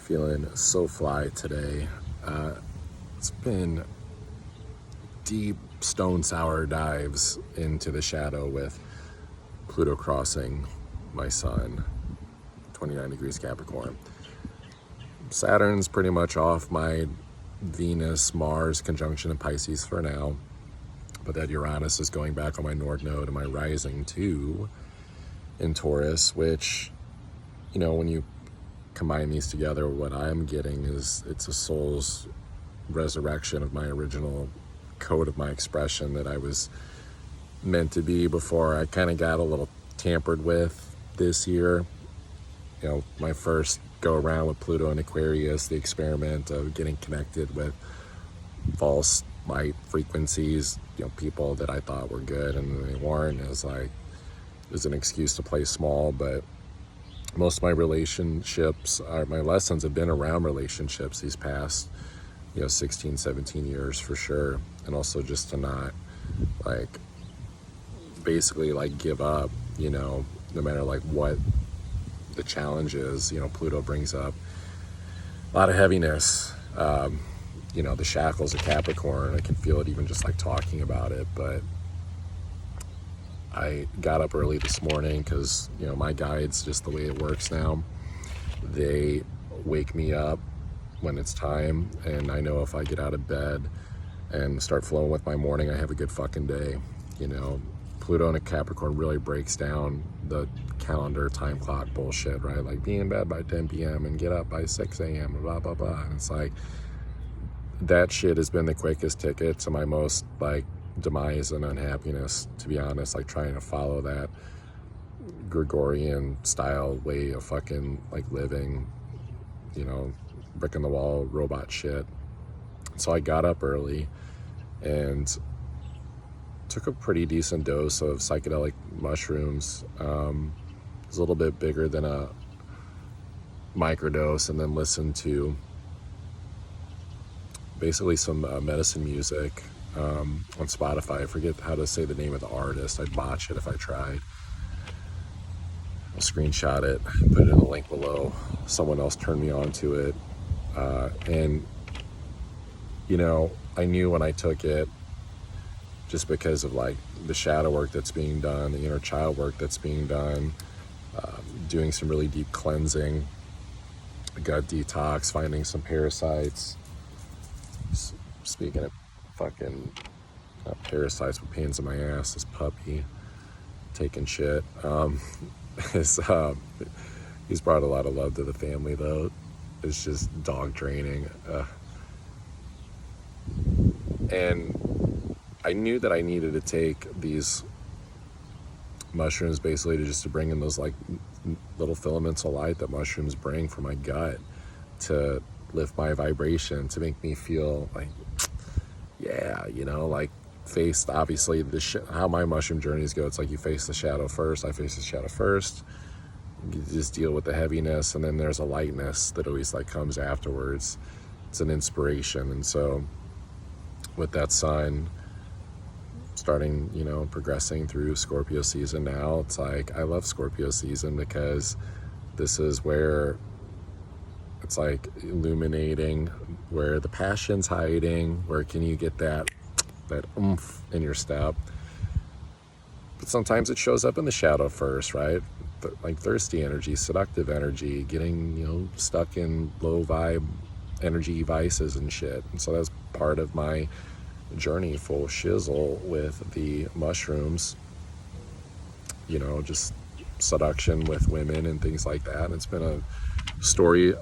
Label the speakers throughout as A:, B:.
A: Feeling so fly today. It's been deep stone sour dives into the shadow with Pluto crossing my sun, 29 degrees Capricorn. Saturn's pretty much off my Venus-Mars conjunction in Pisces for now, but that Uranus is going back on my Nord node and my rising too in Taurus, which, you know, when you combine these together, what I'm getting is it's a soul's resurrection of my original code of my expression that I was meant to be before I kind of got a little tampered with this year. You know, my first go around with Pluto and Aquarius, the experiment of getting connected with false light frequencies, you know, people that I thought were good and they weren't. It was like, it was an excuse to play small, but most of my relationships, my lessons have been around relationships these past, 16, 17 years for sure. And also just to not basically give up, no matter what the challenge is. Pluto brings up a lot of heaviness, the shackles of Capricorn. I can feel it even just talking about it, but I got up early this morning because, my guides, just the way it works now, they wake me up when it's time, and I know if I get out of bed and start flowing with my morning, I have a good fucking day. Pluto and a Capricorn really breaks down the calendar time clock bullshit, right? Like be in bed by 10 p.m. and get up by 6 a.m. and blah, blah, blah. And it's that shit has been the quickest ticket to my most demise and unhappiness, to be honest. Trying to follow that Gregorian style way of fucking living, brick in the wall robot shit. So I got up early and took a pretty decent dose of psychedelic mushrooms. It was a little bit bigger than a microdose, and then listened to basically some medicine music on Spotify. I forget how to say the name of the artist. I'd botch it if I tried. I'll screenshot it, put it in the link below. Someone else turned me on to it. And, I knew when I took it, just because of the shadow work that's being done, the inner child work that's being done, doing some really deep cleansing, gut detox, finding some parasites. Speaking of fucking parasites with pains in my ass, this puppy taking shit. He's brought a lot of love to the family though. It's just dog draining. And I knew that I needed to take these mushrooms basically to bring in those little filaments of light that mushrooms bring for my gut, to lift my vibration, to make me feel face, obviously how my mushroom journeys go. It's you face the shadow first. I face the shadow first. You just deal with the heaviness, and then there's a lightness that always comes afterwards. It's an inspiration. And so with that sun starting, progressing through Scorpio season now, it's I love Scorpio season because this is where it's illuminating, where the passion's hiding, where can you get that oomph in your step. But sometimes it shows up in the shadow first, right? Thirsty energy, seductive energy, getting, stuck in low vibe energy vices and shit. And so that's part of my journey, full shizzle with the mushrooms, just seduction with women and things like that. And it's been a story,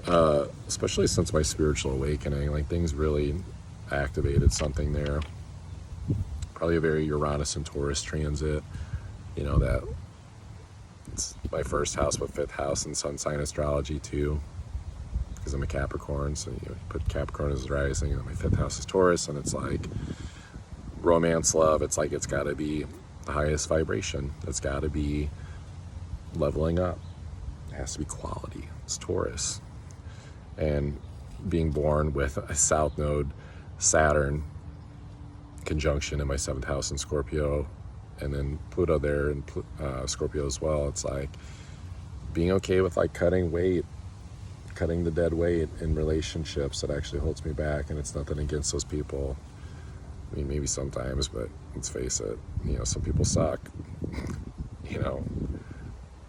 A: especially since my spiritual awakening. Things really activated something there. Probably a very Uranus and Taurus transit, that it's my first house, but fifth house in sun sign astrology too, because I'm a Capricorn. So you put Capricorn as rising, and my fifth house is Taurus, and it's romance, love. It's it's got to be the highest vibration. It's got to be leveling up. It has to be quality. It's Taurus. And being born with a South Node Saturn conjunction in my 7th house in Scorpio, and then Pluto there in Scorpio as well, it's being okay with cutting weight, cutting the dead weight in relationships that actually holds me back. And it's nothing against those people. I mean, maybe sometimes, but let's face it, some people suck. I'm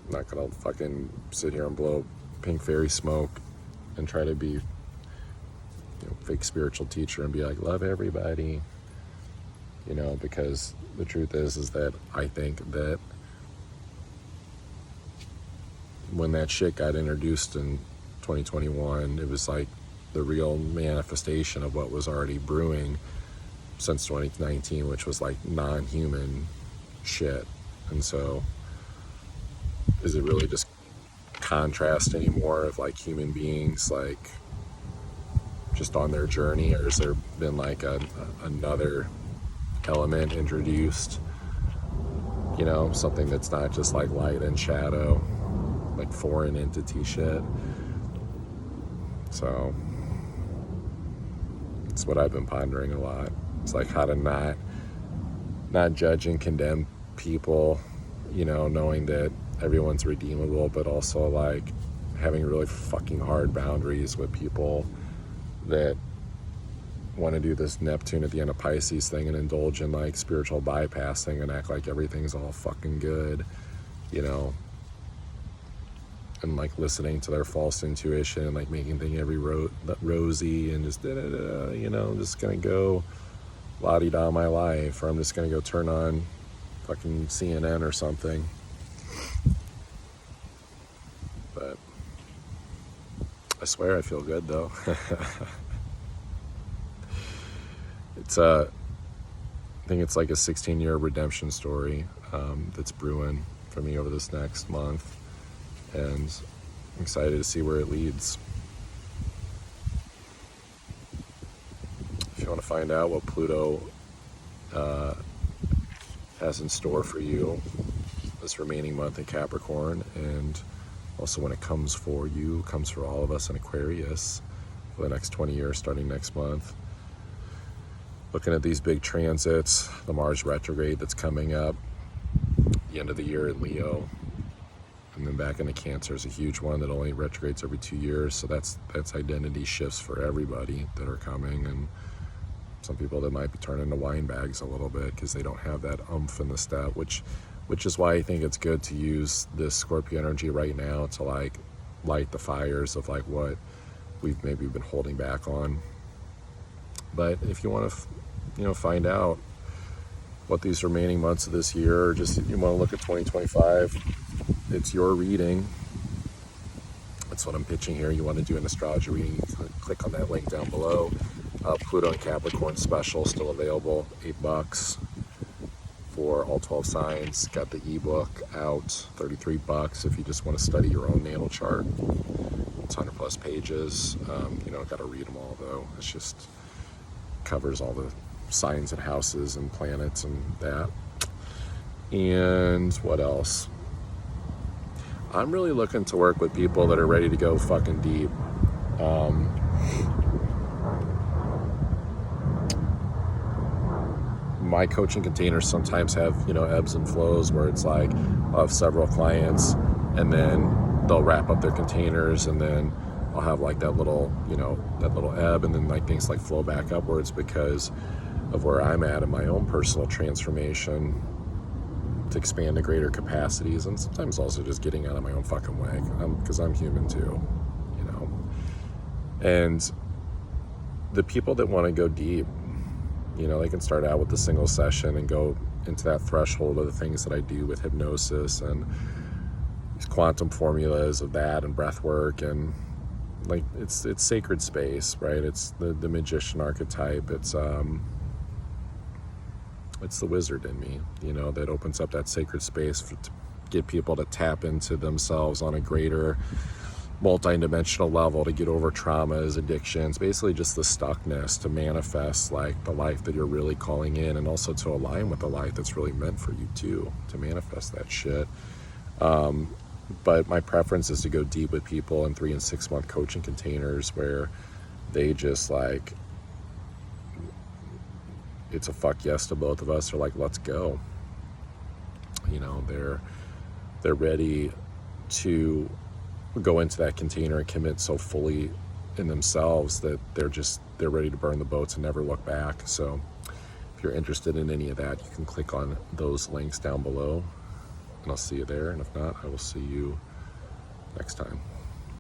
A: not gonna fucking sit here and blow pink fairy smoke and try to be fake spiritual teacher and be like, love everybody, because the truth is that I think that when that shit got introduced in 2021, it was like the real manifestation of what was already brewing since 2019, which was like non-human shit. And so is it really just contrast anymore of like human beings like just on their journey, or has there been like another element introduced, something that's not just like light and shadow, like foreign entity shit? So it's what I've been pondering a lot. It's like how to not judge and condemn people, knowing that everyone's redeemable, but also like having really fucking hard boundaries with people that want to do this Neptune at the end of Pisces thing and indulge in like spiritual bypassing and act like everything's all fucking good, and like listening to their false intuition and like making things every rosy and just just gonna go la-di-da my life, or I'm just gonna go turn on fucking CNN or something. But I swear I feel good though. I think it's like a 16-year redemption story that's brewing for me over this next month, and I'm excited to see where it leads. If you want to find out what Pluto has in store for you this remaining month in Capricorn, and also when it comes for you, comes for all of us in Aquarius for the next 20 years starting next month. Looking at these big transits, the Mars retrograde that's coming up, the end of the year in Leo, and then back into Cancer is a huge one that only retrogrades every 2 years. So that's identity shifts for everybody that are coming, and some people that might be turning into wine bags a little bit because they don't have that oomph in the step, which is why I think it's good to use this Scorpio energy right now to like light the fires of like what we've maybe been holding back on. But if you want to find out what these remaining months of this year, or just you want to look at 2025, it's your reading. That's what I'm pitching here. You want to do an astrology reading, click on that link down below. Pluto and Capricorn special still available, $8 for all 12 signs. Got the ebook out, $33 if you just want to study your own natal chart. It's 100 plus pages. Got to read them all though. It's just covers all the signs and houses and planets and that. And what else? I'm really looking to work with people that are ready to go fucking deep. My coaching containers sometimes have, ebbs and flows where it's like I'll have several clients and then they'll wrap up their containers, and then I'll have like that little ebb, and then like things like flow back upwards because of where I'm at in my own personal transformation to expand to greater capacities, and sometimes also just getting out of my own fucking way because I'm human too, And the people that want to go deep, they can start out with a single session and go into that threshold of the things that I do with hypnosis and these quantum formulas of that and breath work, and like it's sacred space, right? It's the magician archetype. It's the wizard in me, that opens up that sacred space to get people to tap into themselves on a greater multi-dimensional level, to get over traumas, addictions, basically just the stuckness, to manifest like the life that you're really calling in, and also to align with the life that's really meant for you too, to manifest that shit. But my preference is to go deep with people in 3 and 6 month coaching containers where they just like, it's a fuck yes to both of us. They're like, let's go. They're ready to go into that container and commit so fully in themselves that they're ready to burn the boats and never look back. So if you're interested in any of that, you can click on those links down below, and I'll see you there. And if not, I will see you next time.